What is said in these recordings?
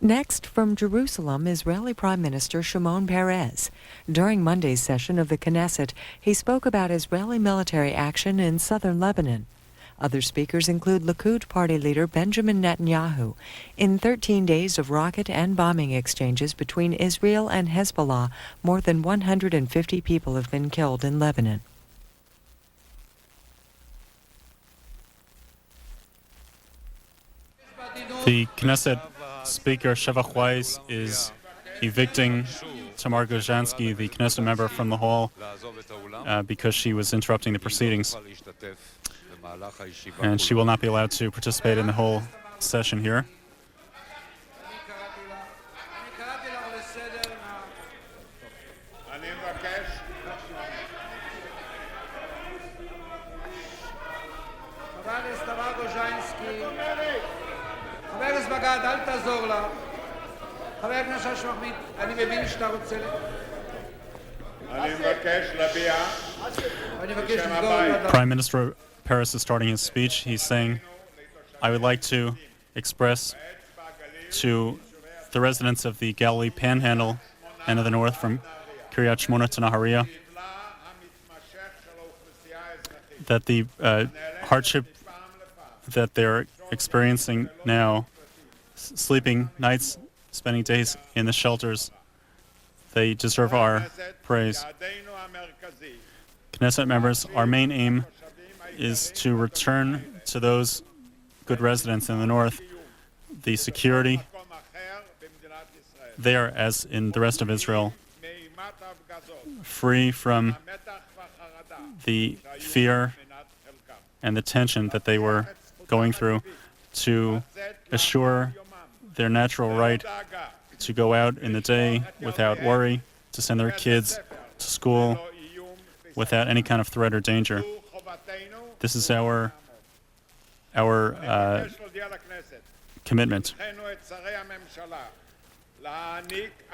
Next, from Jerusalem, Israeli Prime Minister Shimon Peres. During Monday's session of the Knesset, he spoke about Israeli military action in southern Lebanon. Other speakers include Likud party leader Benjamin Netanyahu. In 13 days of rocket and bombing exchanges between Israel and Hezbollah, more than 150 people have been killed in Lebanon. The Knesset Speaker Shevach Weiss is evicting Tamar Gozhansky, the Knesset member, from the hall because she was interrupting the proceedings. And she will not be allowed to participate in the whole session here. Prime Minister Peres is starting his speech. He's saying, I would like to express to the residents of the Galilee Panhandle and of the north from Kiryat Shmona to Nahariya that the hardship that they're experiencing now, sleeping nights, spending days in the shelters, they deserve our praise. Knesset members, our main aim is to return to those good residents in the north the security there as in the rest of Israel, free from the fear and the tension that they were going through, to assure their natural right to go out in the day without worry, to send their kids to school without any kind of threat or danger. This is our commitment.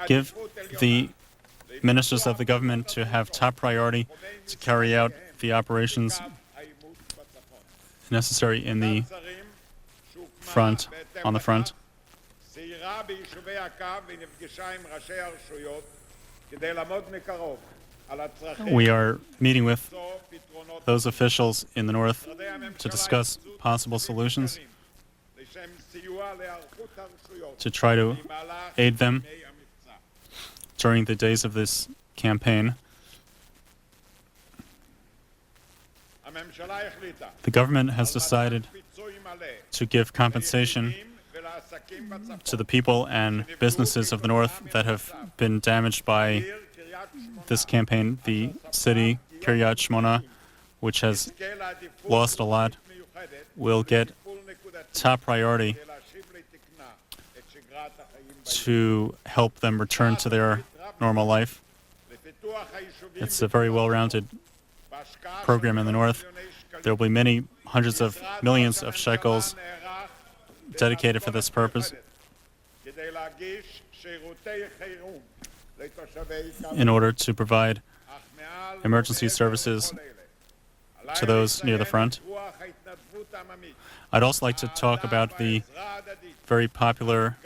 Give the ministers of the government to have top priority to carry out the operations necessary in the front, on the front. We are meeting with those officials in the north to discuss possible solutions, to try to aid them during the days of this campaign. The government has decided to give compensation to the people and businesses of the north that have been damaged by this campaign. The city, Kiryat Shmona, which has lost a lot, will get top priority to help them return to their normal life. It's a very well-rounded program in the north. There will be many hundreds of millions of shekels dedicated for this purpose in order to provide emergency services to those near the front. I'd also like to talk about the very popular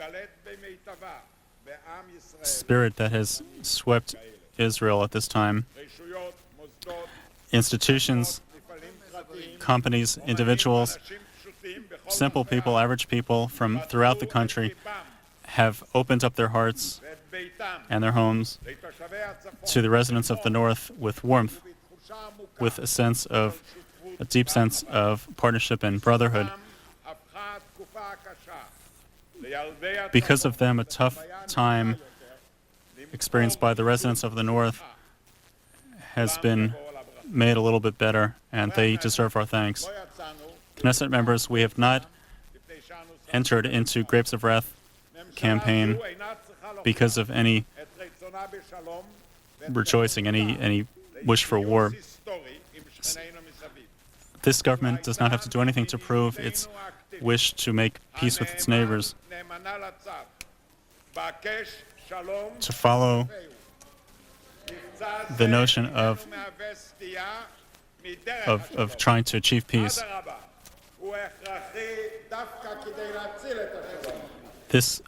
spirit that has swept Israel at this time. Institutions, companies, individuals, simple people, average people from throughout the country have opened up their hearts and their homes to the residents of the north with warmth, with a deep sense of partnership and brotherhood. Because of them, a tough time experienced by the residents of the north has been made a little bit better, and they deserve our thanks. Knesset members, we have not entered into Grapes of Wrath campaign because of any rejoicing, any wish for war. This government does not have to do anything to prove its wish to make peace with its neighbors, to follow the notion of trying to achieve peace. This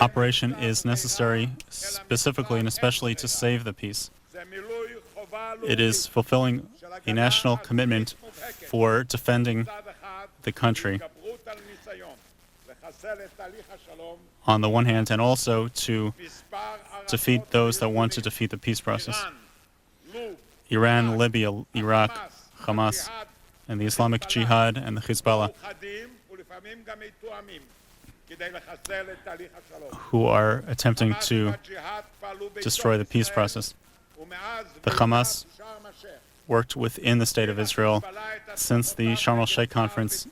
operation is necessary specifically and especially to save the peace. It is fulfilling a national commitment for defending the country on the one hand, and also to defeat those that want to defeat the peace process. Iran, Libya, Iraq, Hamas, and the Islamic Jihad and the Hezbollah, who are attempting to destroy the peace process. The Hamas worked within the State of Israel since the Sharm el-Sheikh conference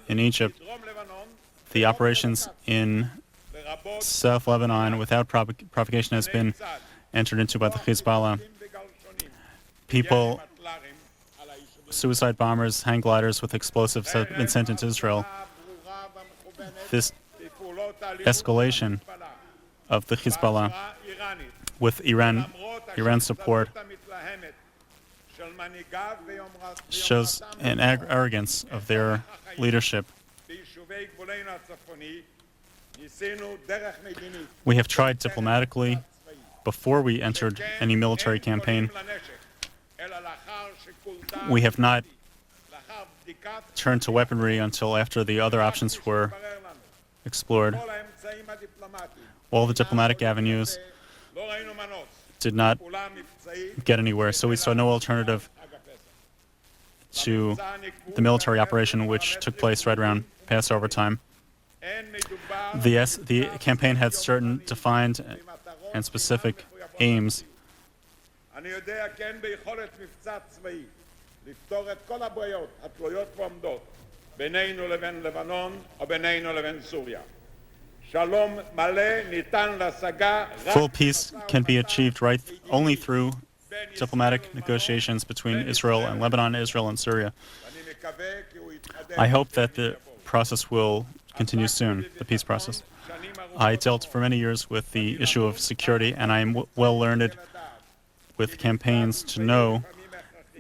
in Egypt. The operations in South Lebanon without provocation has been entered into by the Hezbollah. People, suicide bombers, hang gliders with explosives have been sent into Israel. This escalation of the Hezbollah with Iran's support shows an arrogance of their leadership. We have tried diplomatically before we entered any military campaign. We have not turned to weaponry until after the other options were explored. All the diplomatic avenues did not get anywhere, so we saw no alternative to the military operation which took place right around Passover time. The campaign had certain defined and specific aims. Full peace can be achieved only through diplomatic negotiations between Israel and Lebanon, Israel and Syria. I hope that the process will continue soon, the peace process. I dealt for many years with the issue of security, and I am well learned with campaigns to know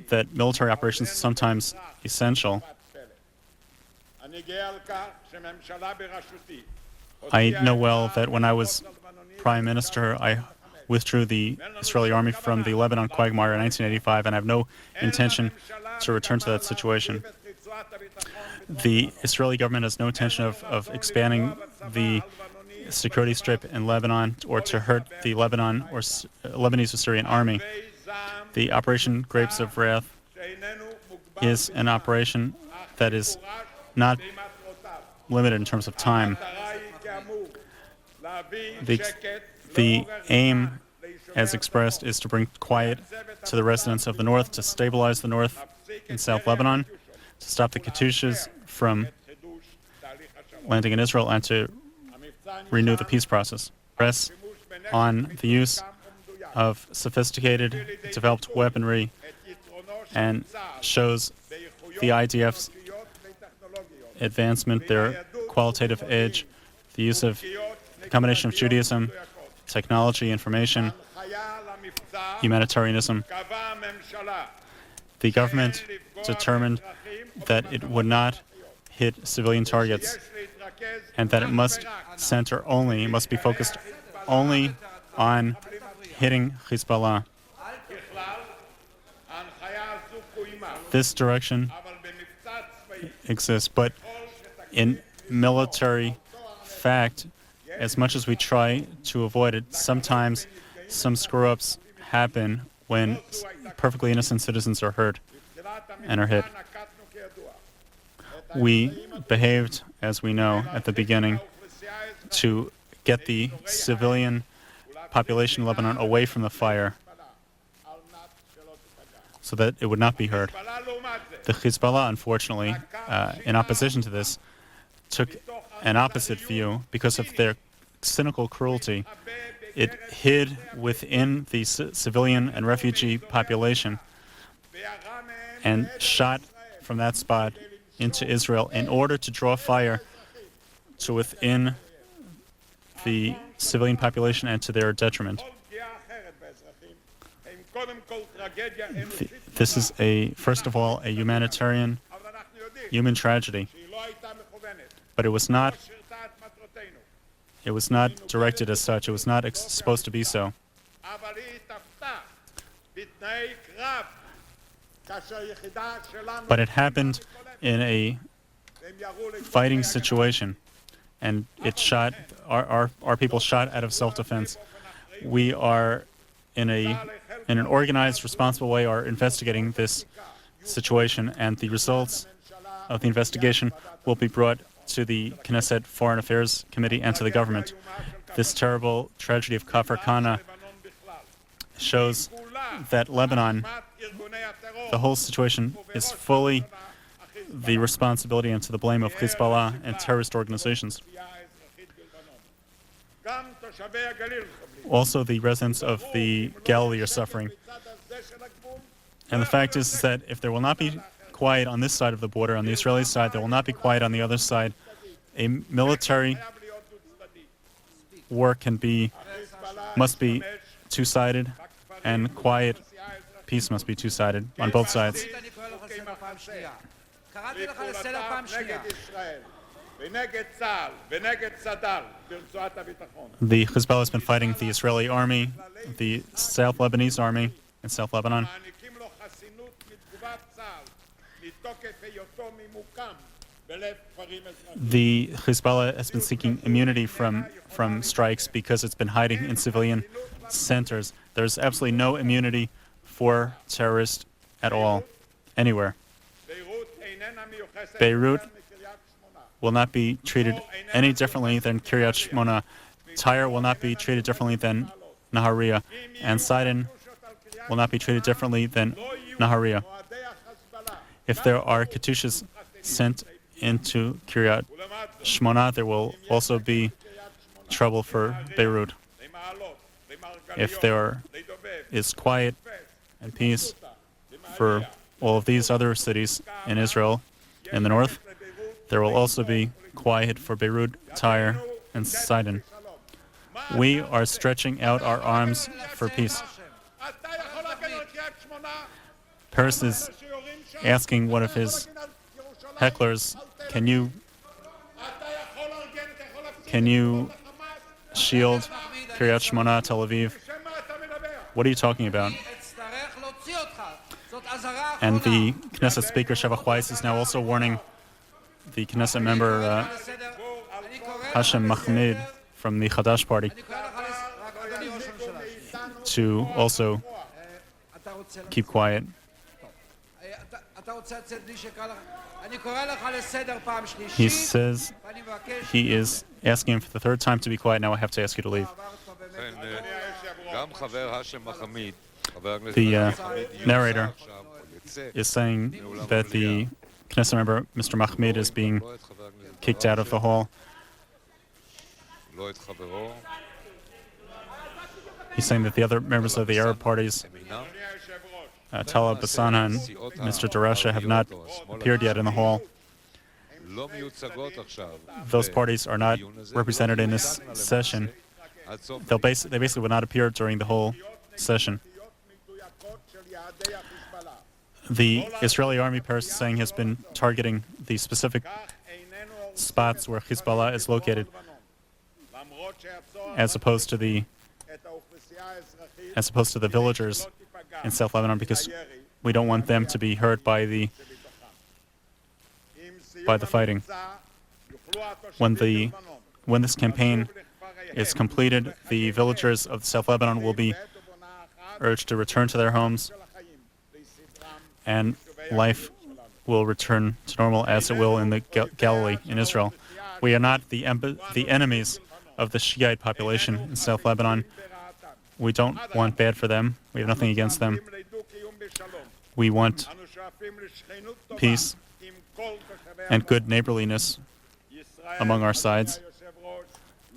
that military operations are sometimes essential. I know well that when I was Prime Minister, I withdrew the Israeli army from the Lebanon quagmire in 1985, and I have no intention to return to that situation. The Israeli government has no intention of expanding the security strip in Lebanon or to hurt the Lebanon or Lebanese or Syrian army. The Operation Grapes of Wrath is an operation that is not limited in terms of time. The aim, as expressed, is to bring quiet to the residents of the north, to stabilize the north in South Lebanon, to stop the Katyushas from landing in Israel, and to renew the peace process. Press on the use of sophisticated, developed weaponry and shows the IDF's advancement, their qualitative edge, the use of the combination of Judaism, technology, information, humanitarianism. The government determined that it would not hit civilian targets and that it must be focused only on hitting Hezbollah. This direction exists, but in military fact, as much as we try to avoid it, sometimes some screw-ups happen when perfectly innocent citizens are hurt and are hit. We behaved, as we know, at the beginning to get the civilian population of Lebanon away from the fire so that it would not be hurt. The Hezbollah, unfortunately, in opposition to this, took an opposite view because of their cynical cruelty. It hid within the civilian and refugee population and shot from that spot into Israel in order to draw fire to within the civilian population and to their detriment. This is first of all, a human tragedy. But it was not It was not directed as such. It was not supposed to be so. But it happened in a fighting situation, and it shot. Our people shot out of self-defense. We are in an organized, responsible way are investigating this situation, and the results of the investigation will be brought to the Knesset Foreign Affairs Committee and to the government. This terrible tragedy of Kfar Kana shows that Lebanon, the whole situation is fully the responsibility and to the blame of Hezbollah and terrorist organizations. Also, the residents of the Galilee are suffering. And the fact is that if there will not be quiet on this side of the border, on the Israeli side, there will not be quiet on the other side. A military war must be two-sided, and quiet peace must be two-sided on both sides. The Hezbollah has been fighting the Israeli army, the South Lebanese army in South Lebanon. The Hezbollah has been seeking immunity from strikes because it's been hiding in civilian centers. There's absolutely no immunity for terrorists at all, anywhere. Beirut will not be treated any differently than Kiryat Shmona. Tyre will not be treated differently than Nahariya. And Sidon will not be treated differently than Nahariya. If there are Katyushas sent into Kiryat Shmona, there will also be trouble for Beirut. If there is quiet and peace for all of these other cities in Israel in the north, there will also be quiet for Beirut, Tyre, and Sidon. We are stretching out our arms for peace. Peres is asking one of his hecklers, can you shield Kiryat Shmona, Tel Aviv? What are you talking about? And the Knesset Speaker, Shavach Weiss, is now also warning the Knesset member, Hashem Mahmoud, from the Chadash party, to also keep quiet. He says he is asking him for the third time to be quiet. Now I have to ask you to leave. The narrator is saying that the Knesset member, Mr. Mahmoud, is being kicked out of the hall. He's saying that the other members of the Arab parties, Talab Bassana and Mr. Darasha, have not appeared yet in the hall. Those parties are not represented in this session. They basically would not appear during the whole session. The Israeli army, Peres is saying, has been targeting the specific spots where Hezbollah is located, as opposed to the villagers in South Lebanon, because we don't want them to be hurt by the fighting. When this campaign is completed, the villagers of South Lebanon will be urged to return to their homes, and life will return to normal as it will in the Galilee in Israel. We are not the enemies of the Shiite population in South Lebanon. We don't want bad for them. We have nothing against them. We want peace and good neighborliness among our sides.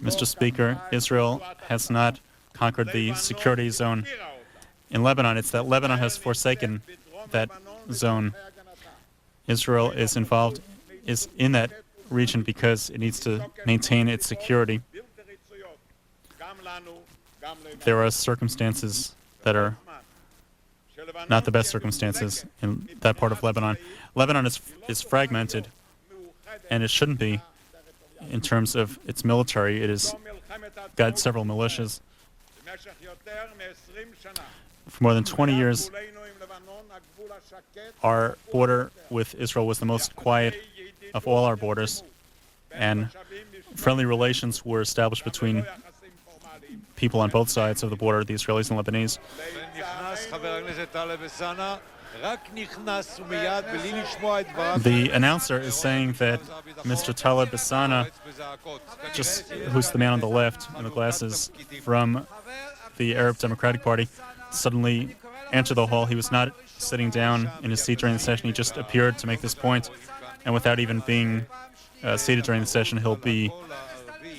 Mr. Speaker, Israel has not conquered the security zone in Lebanon. It's that Lebanon has forsaken that zone. Israel is in that region because it needs to maintain its security. There are circumstances that are not the best circumstances in that part of Lebanon. Lebanon is fragmented, and it shouldn't be in terms of its military. It is got several militias. For more than 20 years, our border with Israel was the most quiet of all our borders, and friendly relations were established between people on both sides of the border, the Israelis and Lebanese. The announcer is saying that Mr. Taleb Bissana, who's the man on the left in the glasses from the Arab Democratic Party, suddenly entered the hall. He was not sitting down in his seat during the session. He just appeared to make this point, and without even being seated during the session, he'll be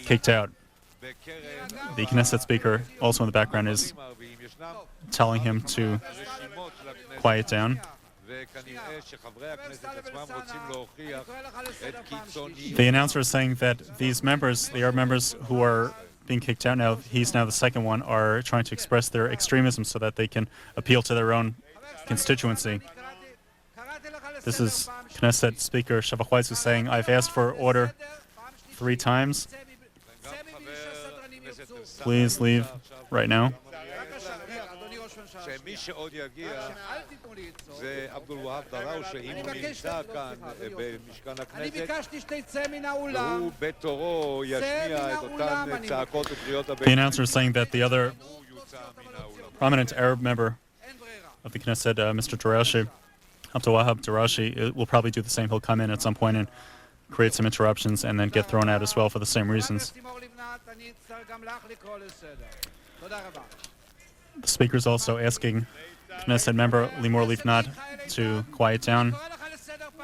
kicked out. The Knesset speaker, also in the background, is telling him to quiet down. The announcer is saying that these members, the Arab members who are being kicked out now, he's now the second one, are trying to express their extremism so that they can appeal to their own constituency. This is Knesset Speaker Shavach Weiss who's saying, I've asked for order 3 times. Please leave right now. The announcer is saying that the other prominent Arab member of the Knesset, Mr. Darashi, Abdul Wahab Darashi, will probably do the same. He'll come in at some point and create some interruptions and then get thrown out as well for the same reasons. The speaker is also asking Knesset member Limor Livnat to quiet down,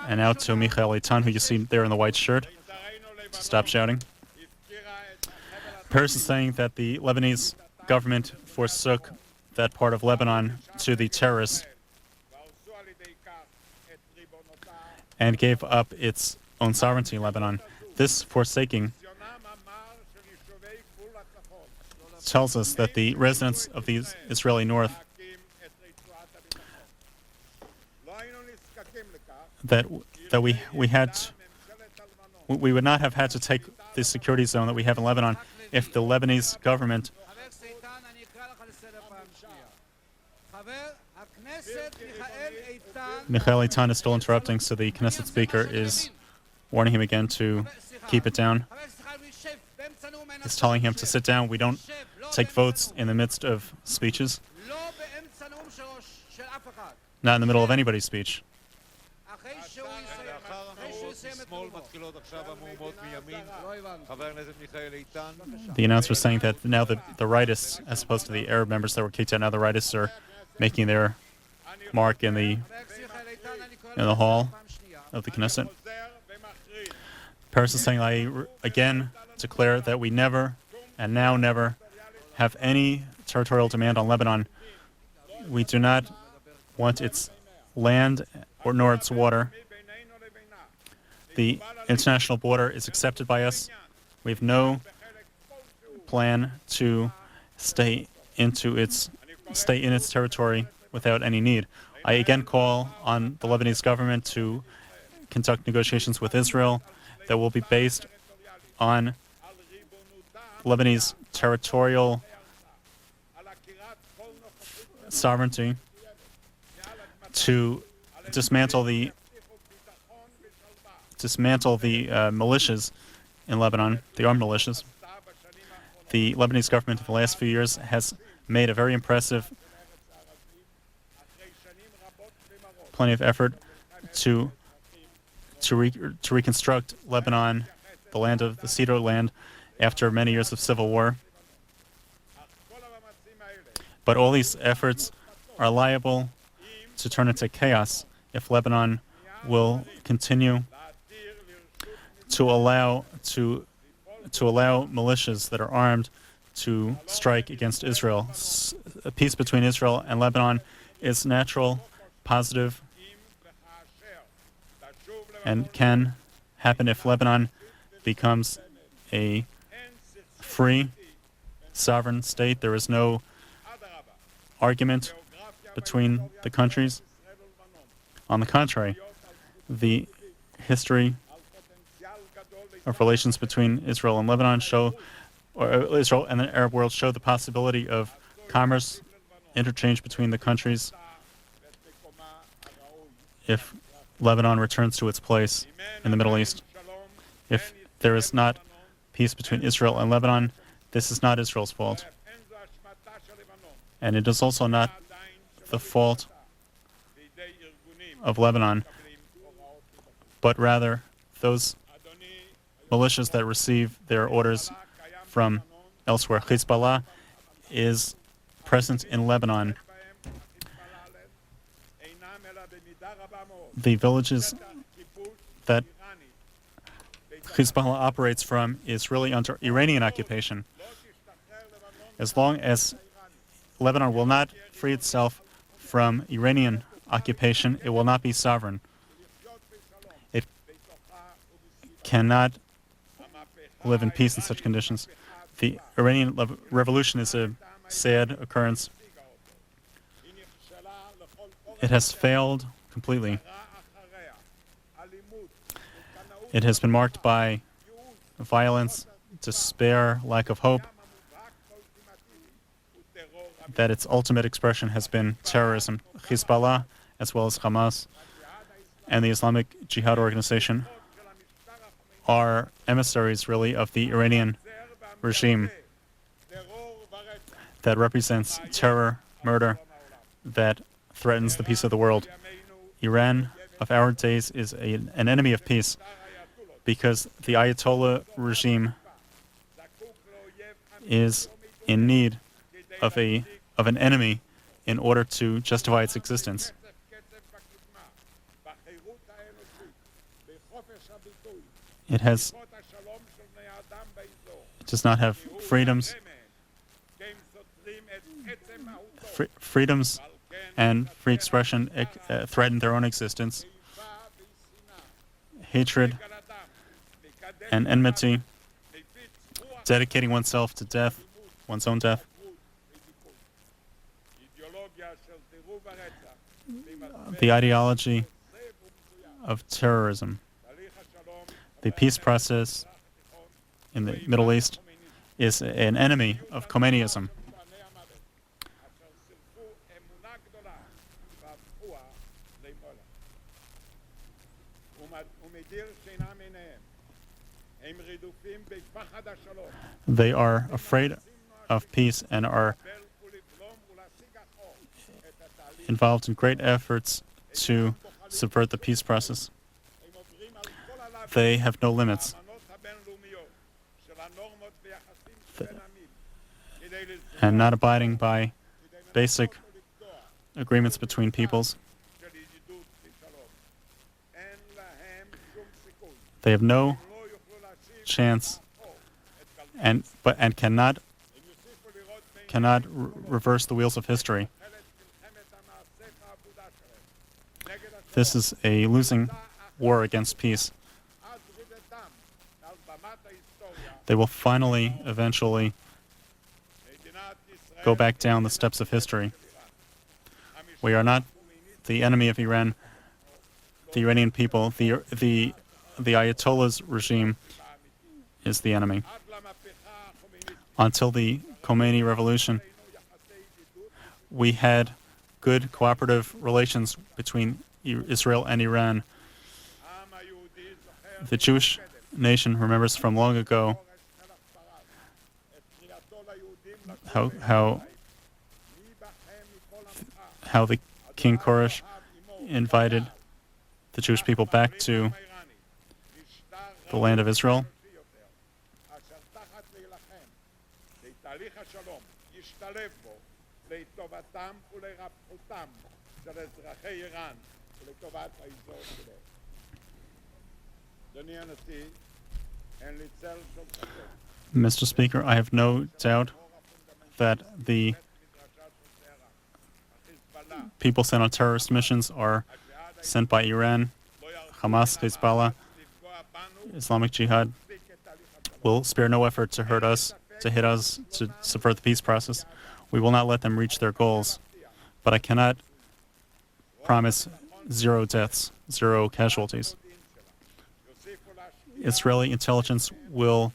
and now to Michael Eitan, who you see there in the white shirt, to stop shouting. Peres is saying that the Lebanese government forsook that part of Lebanon to the terrorists and gave up its own sovereignty in Lebanon. This forsaking tells us that the residents of the Israeli north, that we would not have had to take the security zone that we have in Lebanon if the Lebanese government Michael Eitan is still interrupting, so the Knesset speaker is warning him again to keep it down. He's telling him to sit down. We don't take votes in the midst of speeches. Not in the middle of anybody's speech. The announcer is saying that now the rightists, as opposed to the Arab members that were kicked out, now the rightists are making their mark in the hall of the Knesset. Peres is saying, I again declare that we never, and now never, have any territorial demand on Lebanon. We do not want its land nor its water. The international border is accepted by us. We have no plan to stay in its territory without any need. I again call on the Lebanese government to conduct negotiations with Israel that will be based on Lebanese territorial sovereignty, to dismantle the militias in Lebanon, the armed militias. The Lebanese government in the last few years has made a very impressive, plenty of effort to reconstruct Lebanon, the land of the Cedar land, after many years of civil war. But all these efforts are liable to turn into chaos if Lebanon will continue to allow militias that are armed to strike against Israel. A peace between Israel and Lebanon is natural, positive, and can happen if Lebanon becomes a free, sovereign state. There is no argument between the countries. On the contrary, the history of relations between Israel and Lebanon show or Israel and the Arab world show the possibility of commerce interchange between the countries if Lebanon returns to its place in the Middle East. If there is not peace between Israel and Lebanon, this is not Israel's fault. And it is also not the fault of Lebanon, but rather those militias that receive their orders from elsewhere. Hezbollah is present in Lebanon. The villages that Hezbollah operates from is really under Iranian occupation. As long as Lebanon will not free itself from Iranian occupation, it will not be sovereign. It cannot live in peace in such conditions. The Iranian Revolution is a sad occurrence. It has failed completely. It has been marked by violence, despair, lack of hope. That its ultimate expression has been terrorism. Hezbollah, as well as Hamas, and the Islamic Jihad organization are emissaries, really, of the Iranian regime that represents terror, murder, that threatens the peace of the world. Iran of our days is an enemy of peace because the Ayatollah regime is in need of an enemy in order to justify its existence. It does not have freedoms. Freedoms and free expression threaten their own existence. Hatred and enmity, dedicating oneself to death, one's own death. The ideology of terrorism. The peace process in the Middle East is an enemy of Khomeiniism. They are afraid of peace and are involved in great efforts to subvert the peace process. They have no limits. And not abiding by basic agreements between peoples. They have no chance and cannot reverse the wheels of history. This is a losing war against peace. They will finally, eventually, go back down the steps of history. We are not the enemy of Iran, the Iranian people. The Ayatollah's regime is the enemy. Until the Khomeini revolution, we had good cooperative relations between Israel and Iran. The Jewish nation remembers from long ago how the King Koresh invited the Jewish people back to the land of Israel. Mr. Speaker, I have no doubt that the people sent on terrorist missions are sent by Iran, Hamas, Hezbollah, Islamic Jihad, will spare no effort to hurt us, to hit us, to subvert the peace process. We will not let them reach their goals. But I cannot promise 0 deaths, 0 casualties. Israeli intelligence will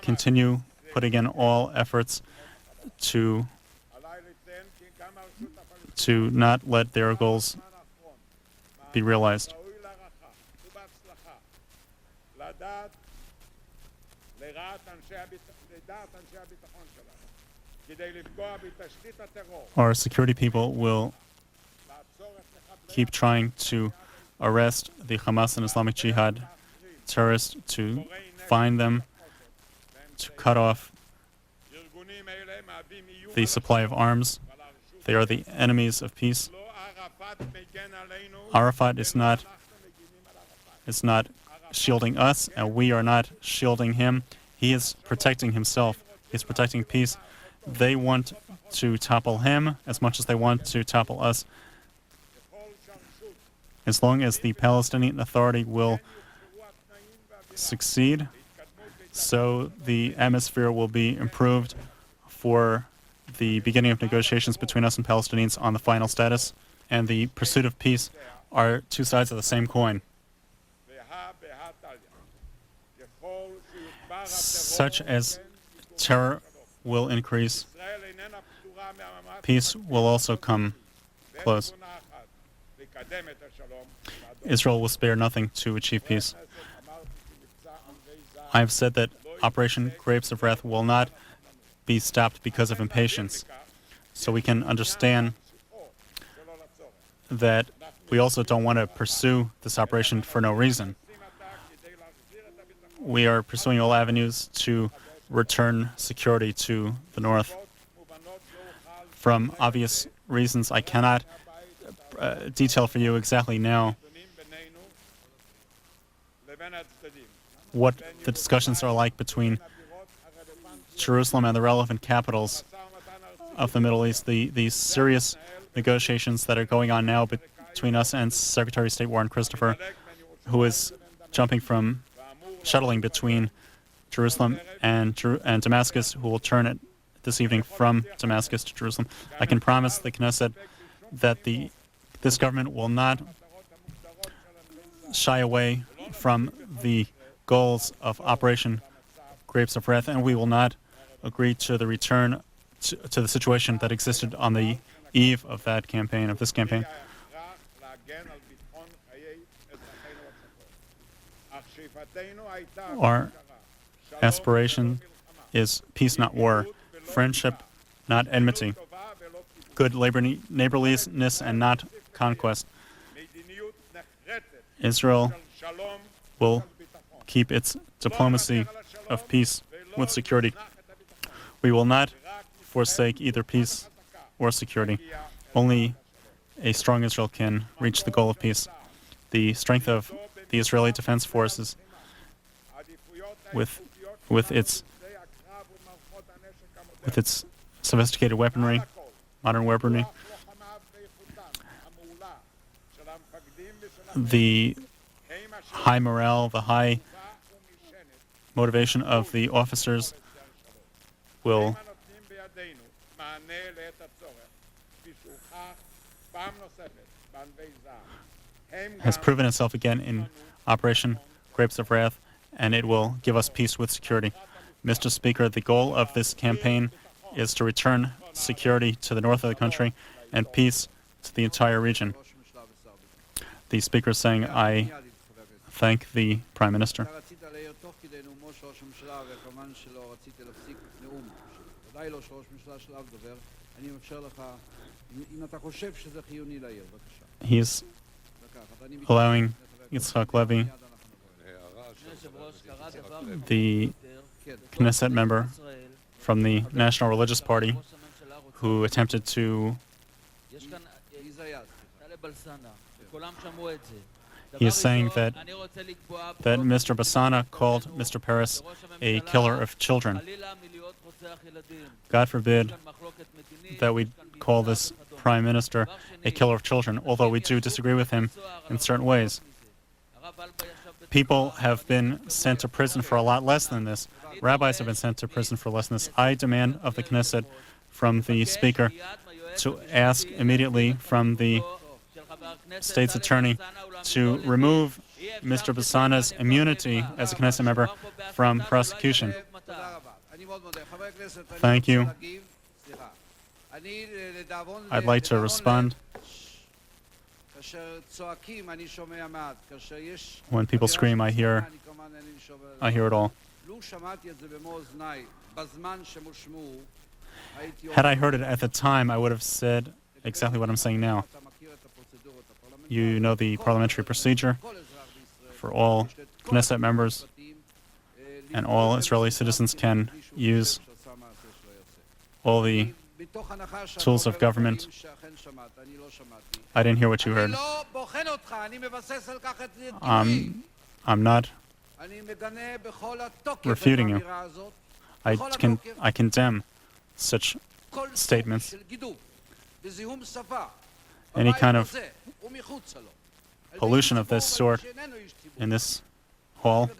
continue putting in all efforts to not let their goals be realized. Our security people will keep trying to arrest the Hamas and Islamic Jihad terrorists, to find them, to cut off the supply of arms. They are the enemies of peace. Arafat is not shielding us, and we are not shielding him. He is protecting himself. He's protecting peace. They want to topple him as much as they want to topple us. As long as the Palestinian Authority will succeed, so the atmosphere will be improved for the beginning of negotiations between us and Palestinians on the final status, and the pursuit of peace are two sides of the same coin. Such as terror will increase, peace will also come close. Israel will spare nothing to achieve peace. I have said that Operation Grapes of Wrath will not be stopped because of impatience. So we can understand that we also don't want to pursue this operation for no reason. We are pursuing all avenues to return security to the north. From obvious reasons, I cannot detail for you exactly now what the discussions are like between Jerusalem and the relevant capitals of the Middle East. The serious negotiations that are going on now between us and Secretary of State Warren Christopher, who is shuttling between Jerusalem and Damascus, who will turn it this evening from Damascus to Jerusalem. I can promise the Knesset that this government will not shy away from the goals of Operation Grapes of Wrath, and we will not agree to the return to the situation that existed on the eve of this campaign. Our aspiration is peace, not war, friendship, not enmity, good neighborliness, and not conquest. Israel will keep its diplomacy of peace with security. We will not forsake either peace or security. Only a strong Israel can reach the goal of peace. The strength of the Israeli Defense Forces, with its sophisticated weaponry, modern weaponry, the high morale, the high motivation of the officers has proven itself again in Operation Grapes of Wrath, and it will give us peace with security. Mr. Speaker, the goal of this campaign is to return security to the north of the country and peace to the entire region. The Speaker is saying, I thank the Prime Minister. He's allowing Yitzhak Levy, the Knesset member from the National Religious Party, who attempted to... He is saying that Mr. Bassana called Mr. Peres a killer of children. God forbid that we call this Prime Minister a killer of children, although we do disagree with him in certain ways. People have been sent to prison for a lot less than this. Rabbis have been sent to prison for less than this. I demand of the Knesset, from the Speaker, to ask immediately from the State's Attorney to remove Mr. Bassana's immunity as a Knesset member from prosecution. Thank you. I'd like to respond. When people scream, I hear it all. Had I heard it at the time, I would have said exactly what I'm saying now. You know the parliamentary procedure for all Knesset members and all Israeli citizens can use all the tools of government. I didn't hear what you heard. I'm not refuting you. I condemn such statements. Any kind of pollution of this sort in this hall,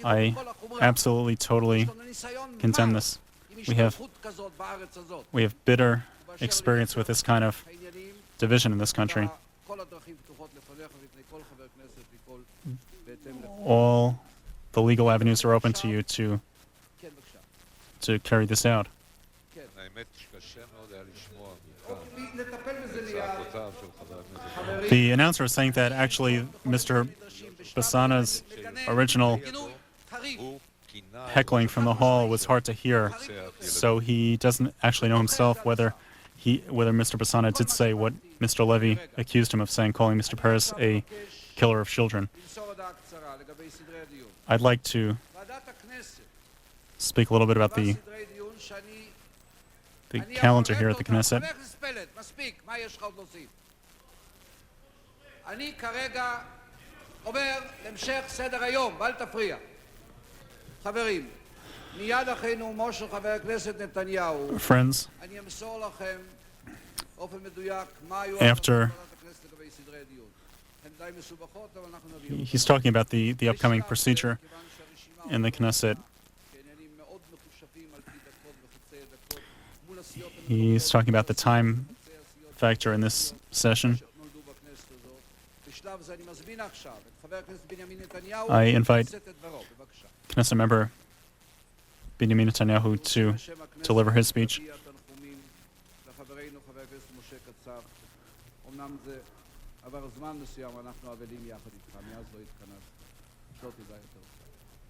I absolutely, totally condemn this. We have bitter experience with this kind of division in this country. All the legal avenues are open to you to carry this out. The announcer is saying that actually Mr. Basana's original heckling from the hall was hard to hear, so he doesn't actually know himself whether Mr. Basana did say what Mr. Levy accused him of saying, calling Mr. Peres a killer of children. I'd like to speak a little bit about the calendar here at the Knesset. Friends, after he's talking about the upcoming procedure in the Knesset. He's talking about the time factor in this session. I invite Knesset member Benjamin Netanyahu to deliver his speech.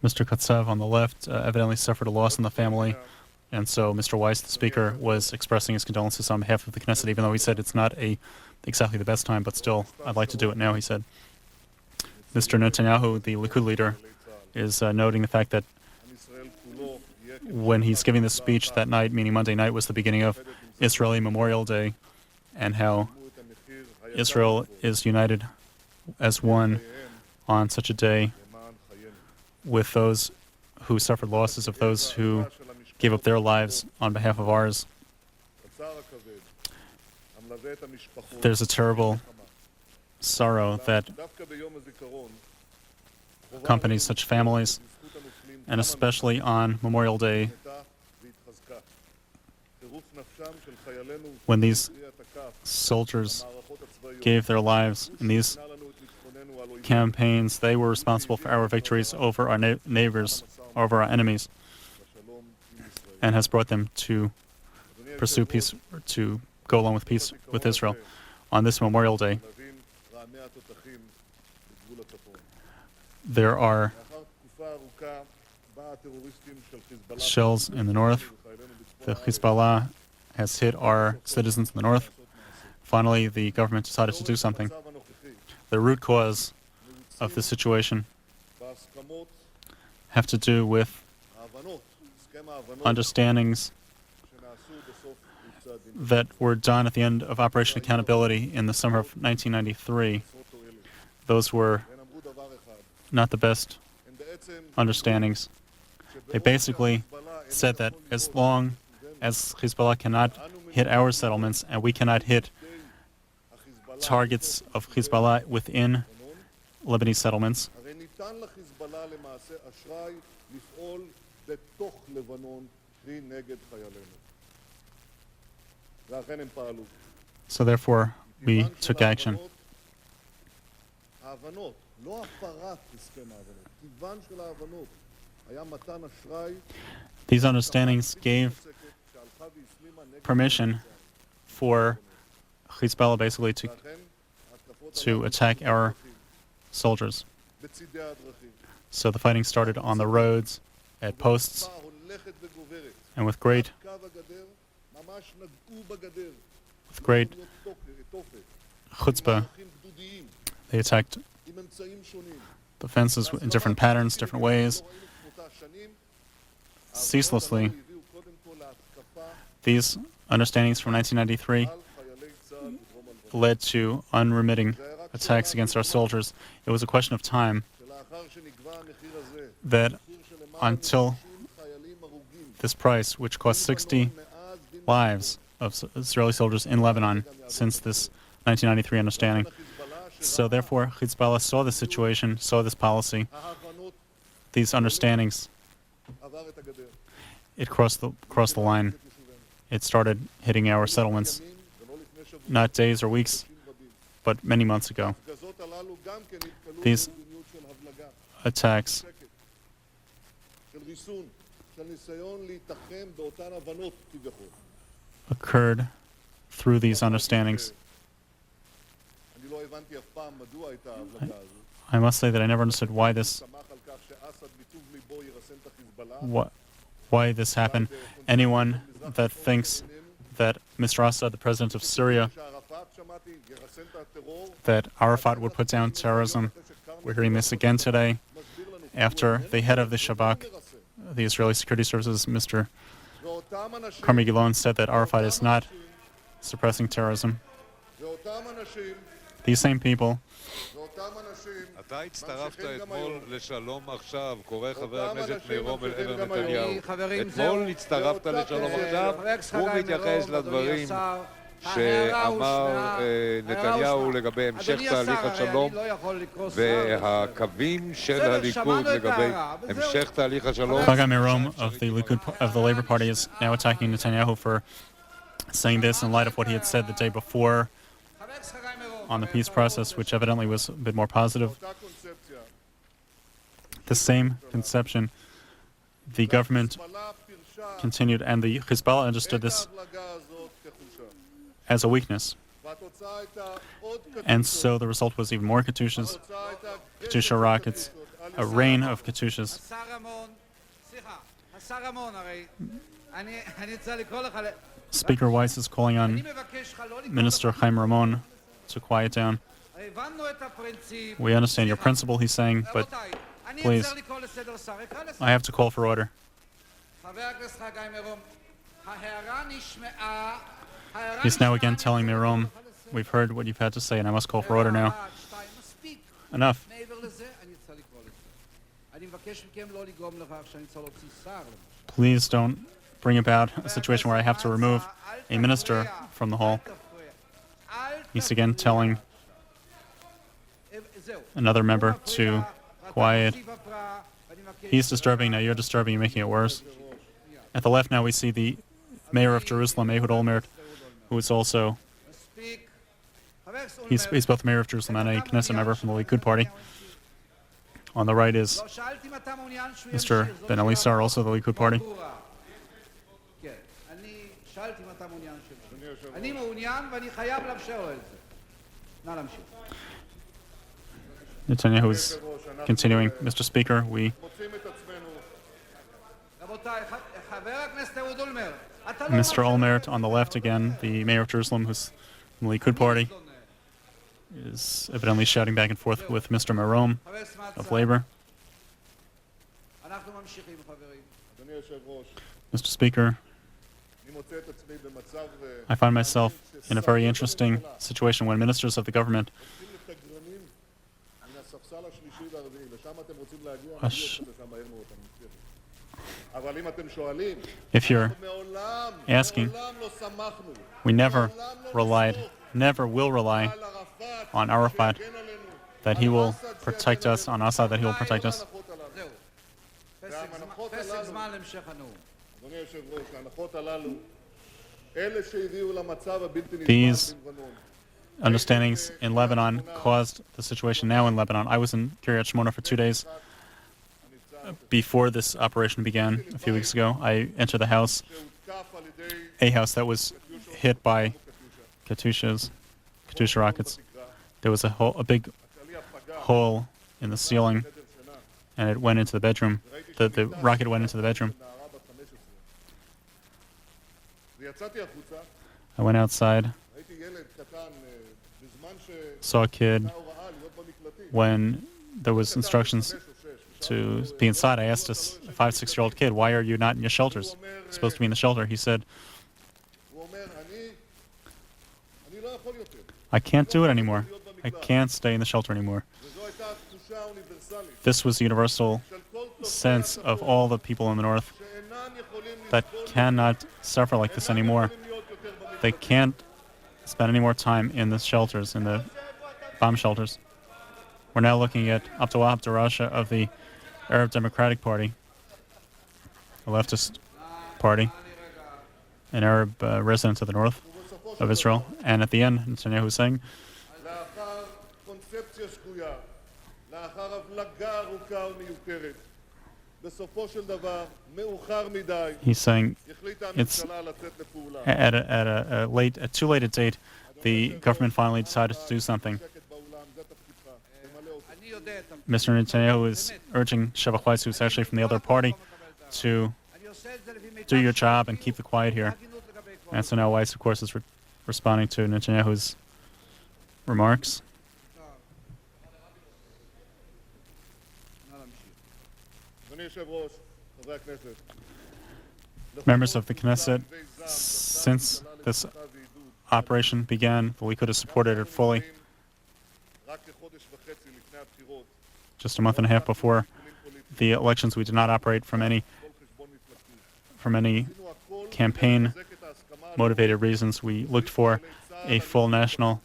Mr. Katsav on the left evidently suffered a loss in the family, and so Mr. Weiss, the speaker, was expressing his condolences on behalf of the Knesset, even though he said it's not exactly the best time, but still, I'd like to do it now, he said. Mr. Netanyahu, the Likud leader, is noting the fact that when he's giving this speech that night, meaning Monday night, was the beginning of Israeli Memorial Day, and how Israel is united as one on such a day with those who suffered losses, of those who gave up their lives on behalf of ours. There's a terrible sorrow that accompanies such families, and especially on Memorial Day, when these soldiers gave their lives in these campaigns. They were responsible for our victories over our neighbors, over our enemies, and has brought them to pursue peace, to go along with peace with Israel. On this Memorial Day, there are shells in the north. The Hezbollah has hit our citizens in the north. Finally, the government decided to do something. The root cause of the situation have to do with understandings that were done at the end of Operation Accountability in the summer of 1993. Those were not the best understandings. They basically said that as long as Hezbollah cannot hit our settlements and we cannot hit targets of Hezbollah within Lebanese settlements, so therefore we took action. The These understandings gave permission for Hezbollah basically to attack our soldiers. So the fighting started on the roads, at posts, and with great chutzpah, they attacked the fences in different patterns, different ways, ceaselessly. These understandings from 1993 led to unremitting attacks against our soldiers. It was a question of time that until this price, which cost 60 lives of Israeli soldiers in Lebanon since this 1993 understanding. So therefore, Hezbollah saw the situation, saw this policy, these understandings. It crossed the line. It started hitting our settlements, not days or weeks, but many months ago. These attacks occurred through these understandings. I must say that I never understood why this happened. Anyone that thinks that Mr. Assad, the president of Syria, that Arafat would put down terrorism, we're hearing this again today, after the head of the Shabak, the Israeli Security Services, Mr. Carmi Gilon, said that Arafat is not suppressing terrorism. These same people אתה הצטרפת אתמול לשלום עכשיו, קורא חבר הכנסת מירום אל עבר נתניהו. אתמול הצטרפת לשלום עכשיו, הוא מתייחס לדברים שאמר נתניהו לגבי המשך תהליך השלום והקווים של הליכוד לגבי המשך תהליך השלום. Chagai Mirom of the Labour Party is now attacking Netanyahu for saying this in light of what he had said the day before on the peace process, which evidently was a bit more positive. The same conception, the government continued, and the Hezbollah understood this as a weakness. And so the result was even more Katyusha rockets, a rain of Katyushas. Speaker Weiss is calling on Minister Chaim Ramon to quiet down. We understand your principle, he's saying, but please, I have to call for order. He's now again telling Mirom, we've heard what you've had to say and I must call for order now. Enough. Please don't bring about a situation where I have to remove a minister from the hall. He's again telling another member to quiet. He's disturbing, now you're disturbing, you're making it worse. At the left now we see the mayor of Jerusalem, Ehud Olmert, who is also, he's both mayor of Jerusalem and a Knesset member from the Likud party. On the right is Mr. Ben Elisar, also the Likud party. Netanyahu is continuing. Mr. Speaker, Mr. Olmert on the left again, the mayor of Jerusalem, who's from the Likud party, is evidently shouting back and forth with Mr. Mirom of Labour. Mr. Speaker, I find myself in a very interesting situation when ministers of the government if you're asking, we never will rely on Arafat, that he will protect us, on Assad, that he will protect us. These understandings in Lebanon caused the situation now in Lebanon. I was in Kiryat Shmona for 2 days. before this operation began a few weeks ago, I entered the house, a house that was hit by Katyusha rockets. There was a big hole in the ceiling, and it went into the bedroom. The rocket went into the bedroom. I went outside, saw a kid. When there was instructions to be inside, I asked a 5-6-year-old kid, "Why are you not in your shelters? You're supposed to be in the shelter." He said, "I can't do it anymore. I can't stay in the shelter anymore." This was the universal sense of all the people in the north that cannot suffer like this anymore. They can't spend any more time in the shelters, in the bomb shelters. We're now looking at Abdulwahab Darasha of the Arab Democratic Party, a leftist party, an Arab resident of the north of Israel. And at the end, Netanyahu is saying, he's saying it's at too late a date, the government finally decided to do something. Mr. Netanyahu is urging Shevach Weiss, who's actually from the other party, to do your job and keep the quiet here. And so now Weiss, of course, is responding to Netanyahu's remarks. Members of the Knesset, since this operation began, the Likud has supported it fully. Just a month and a half before the elections, we did not operate from any campaign-motivated reasons. We looked for a full national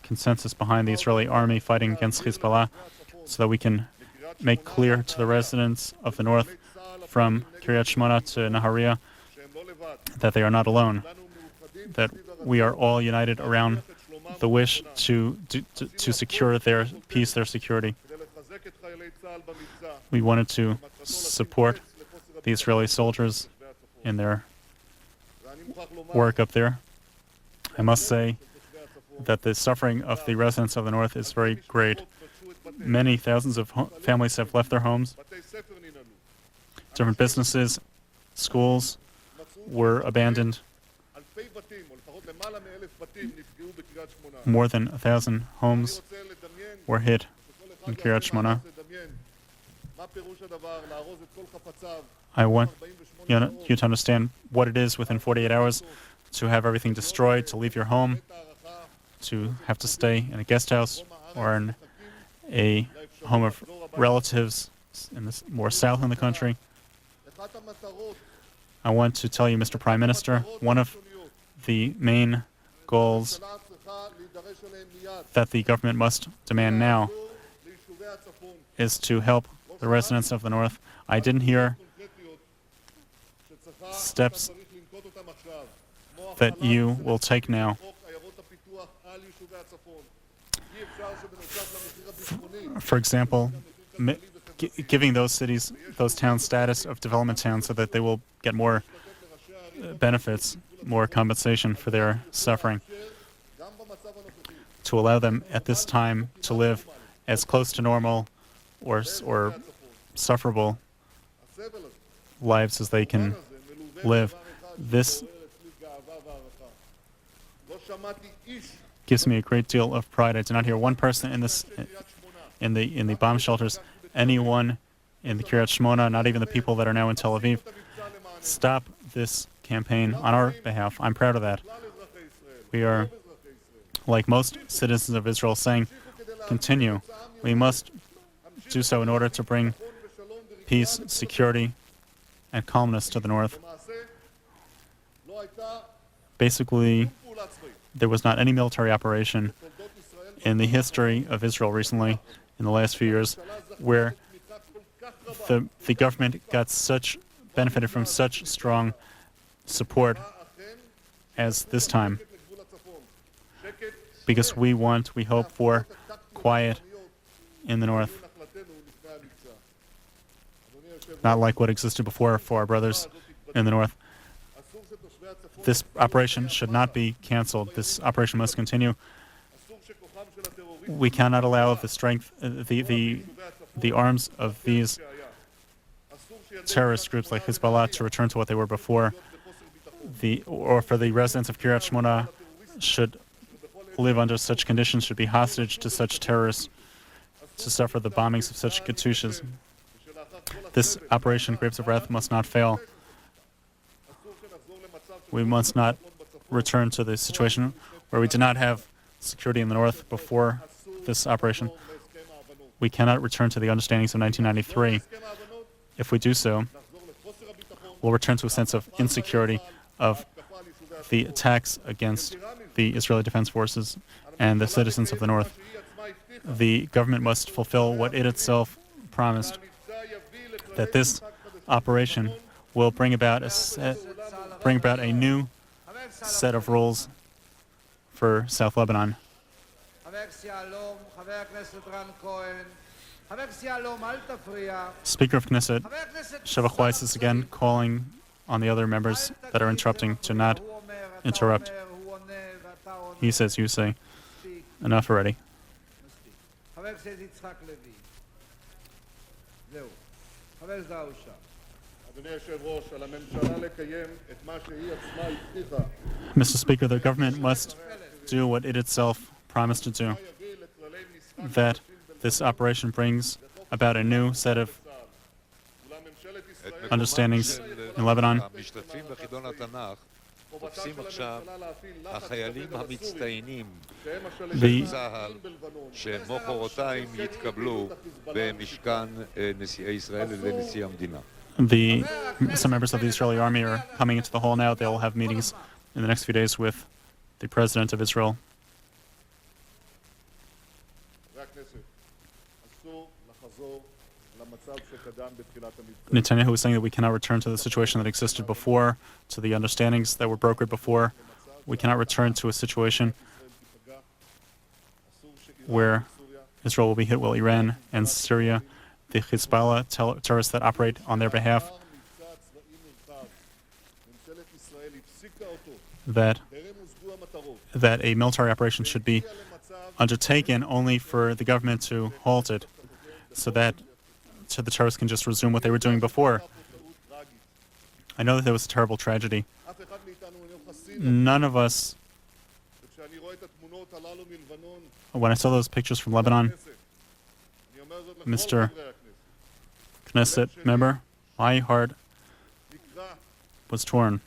consensus behind the Israeli army fighting against Hezbollah, so that we can make clear to the residents of the north, from Kiryat Shmona to Nahariya, that they are not alone, that we are all united around the wish to secure their peace, their security. We wanted to support the Israeli soldiers in their work up there. I must say that the suffering of the residents of the north is very great. Many thousands of families have left their homes. Different businesses, schools were abandoned. More than 1,000 homes were hit in Kiryat Shmona. I want you to understand what it is within 48 hours to have everything destroyed, to leave your home, to have to stay in a guest house or in a home of relatives in the more south in the country. I want to tell you, Mr. Prime Minister, one of the main goals that the government must demand now is to help the residents of the north. I didn't hear steps that you will take now. For example, giving those cities, those towns, status of development towns so that they will get more benefits, more compensation for their suffering, to allow them at this time to live as close to normal or sufferable lives as they can live. This gives me a great deal of pride. I did not hear one person in the bomb shelters, anyone in the Kiryat Shmona, not even the people that are now in Tel Aviv, stop this campaign on our behalf. I'm proud of that. We are, like most citizens of Israel, saying, continue. We must do so in order to bring peace, security, and calmness to the north. Basically, there was not any military operation in the history of Israel recently, in the last few years, where the government benefited from such strong support as this time. Because we hope for quiet in the north. not like what existed before for our brothers in the north. This operation should not be canceled. This operation must continue. We cannot allow the strength, the arms of these terrorist groups like Hezbollah to return to what they were before. Or for the residents of Kiryat Shmona should live under such conditions, should be hostage to such terrorists, to suffer the bombings of such katyushas. This operation, Grapes of Wrath, must not fail. We must not return to the situation where we did not have security in the north before this operation. We cannot return to the understandings of 1993. If we do so, we'll return to a sense of insecurity, of the attacks against the Israeli Defense Forces and the citizens of the north. The government must fulfill what it itself promised, that this operation will bring about a new set of rules for South Lebanon. Speaker of Knesset, Shevach Weiss is again calling on the other members that are interrupting to not interrupt. He says, you say, enough already. Mr. Speaker, the government must do what it itself promised to do, that this operation brings about a new set of understandings in Lebanon. Some members of the Israeli army are coming into the hall now. They'll have meetings in the next few days with the President of Israel. Netanyahu is saying that we cannot return to the situation that existed before, to the understandings that were brokered before. We cannot return to a situation where Israel will be hit while Iran and Syria, the Hezbollah terrorists that operate on their behalf, that a military operation should be undertaken only for the government to halt it, so that the terrorists can just resume what they were doing before. I know that there was a terrible tragedy. None of us, when I saw those pictures from Lebanon, Mr. Knesset member, my heart was torn,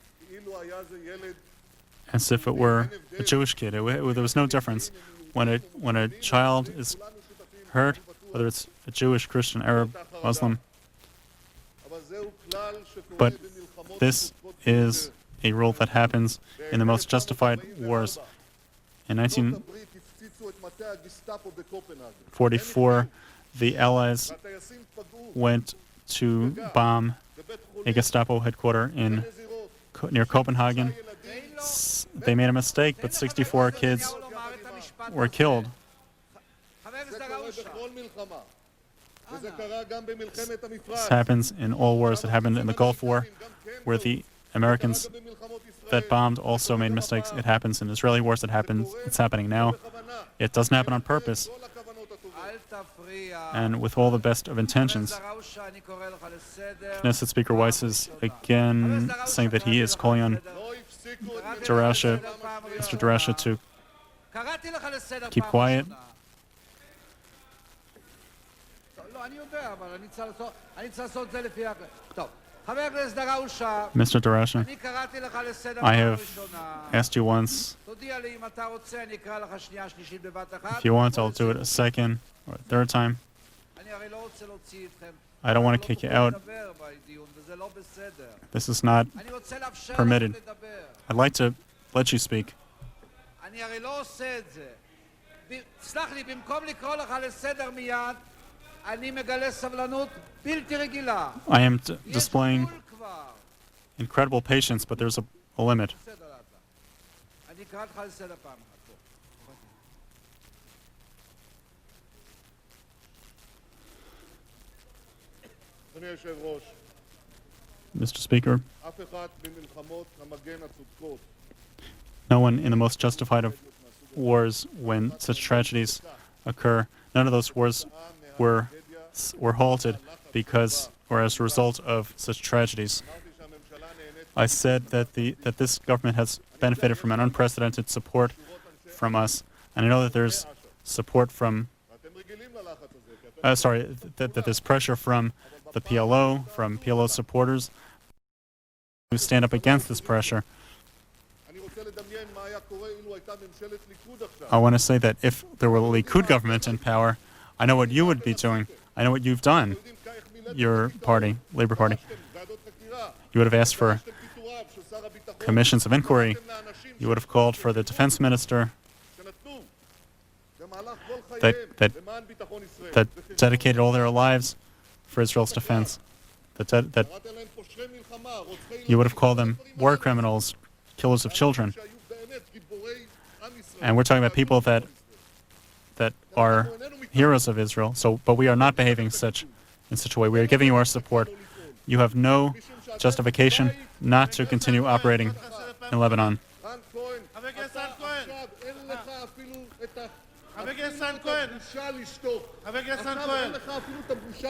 as if it were a Jewish kid. There was no difference. When a child is hurt, whether it's a Jewish, Christian, Arab, Muslim. But this is a rule that happens in the most justified wars. In 1944, the Allies went to bomb a Gestapo headquarters near Copenhagen. They made a mistake, but 64 kids were killed. This happens in all wars. It happened in the Gulf War, where the Americans that bombed also made mistakes. It happens in Israeli wars. It's happening now. It doesn't happen on purpose. And with all the best of intentions, Knesset Speaker Weiss is again saying that he is calling on Mr. Darasha to keep quiet. Mr. Darasha, I have asked you once. If you want, I'll do it a second or a third time. I don't want to kick you out. This is not permitted. I'd like to let you speak. I am displaying incredible patience, but there's a limit. Mr. Speaker, no one in the most justified of wars, when such tragedies occur, none of those wars were halted because or as a result of such tragedies. I said that this government has benefited from an unprecedented support from us, and I know that there's support from that there's pressure from the PLO, from PLO supporters who stand up against this pressure. I want to say that if there were a Likud government in power, I know what you would be doing. I know what you've done, your party, Labour Party. You would have asked for commissions of inquiry. You would have called for the defense minister that dedicated all their lives for Israel's defense. That you would have called them war criminals, killers of children. And we're talking about people that are heroes of Israel. But we are not behaving in such a way. We are giving you our support. You have no justification not to continue operating in Lebanon.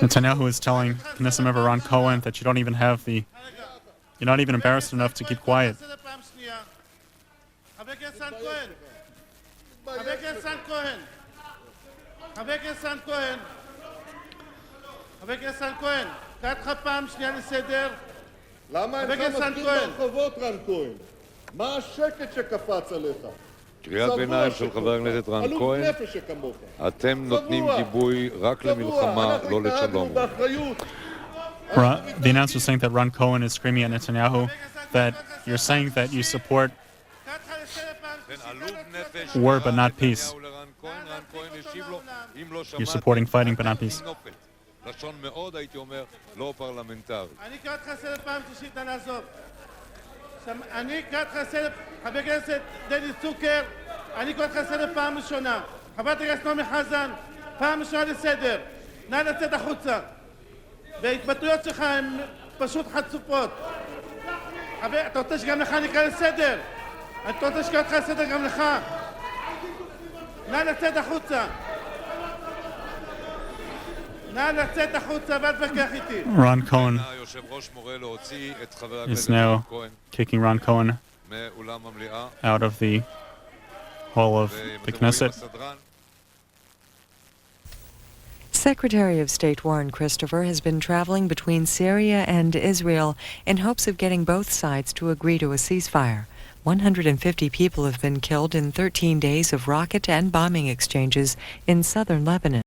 Netanyahu is telling Knesset member Ron Cohen that you're not even embarrassed enough to keep quiet. קריאת ביניים של חבר הכנסת רן כהן, אתם נותנים גיבוי רק למלחמה, לא לשלום. The announcer is saying that Ron Cohen is screaming at Netanyahu that you're saying that you support war but not peace. You're supporting fighting but not peace. לשון מאוד, הייתי אומר, לא פרלמנטרי. אני קרא לך לסדר פעם שלישית, אני אעזוב. אני קרא לך לסדר, חבר הכנסת דדי צוקר, אני קרא לך לסדר פעם ראשונה. חברת הכנסת נעמי חזן, פעם ראשונה לסדר. נא לצאת החוצה. וההתבטאויות שלך הן פשוט חצופות. אתה רוצה שגם לך נקרא לסדר? אתה רוצה שקרא לך לסדר גם לך? נא לצאת החוצה. Ron Cohen is now kicking Ron Cohen out of the hall of the Knesset. Secretary of State Warren Christopher has been traveling between Syria and Israel in hopes of getting both sides to agree to a ceasefire. 150 people have been killed in 13 days of rocket and bombing exchanges in southern Lebanon.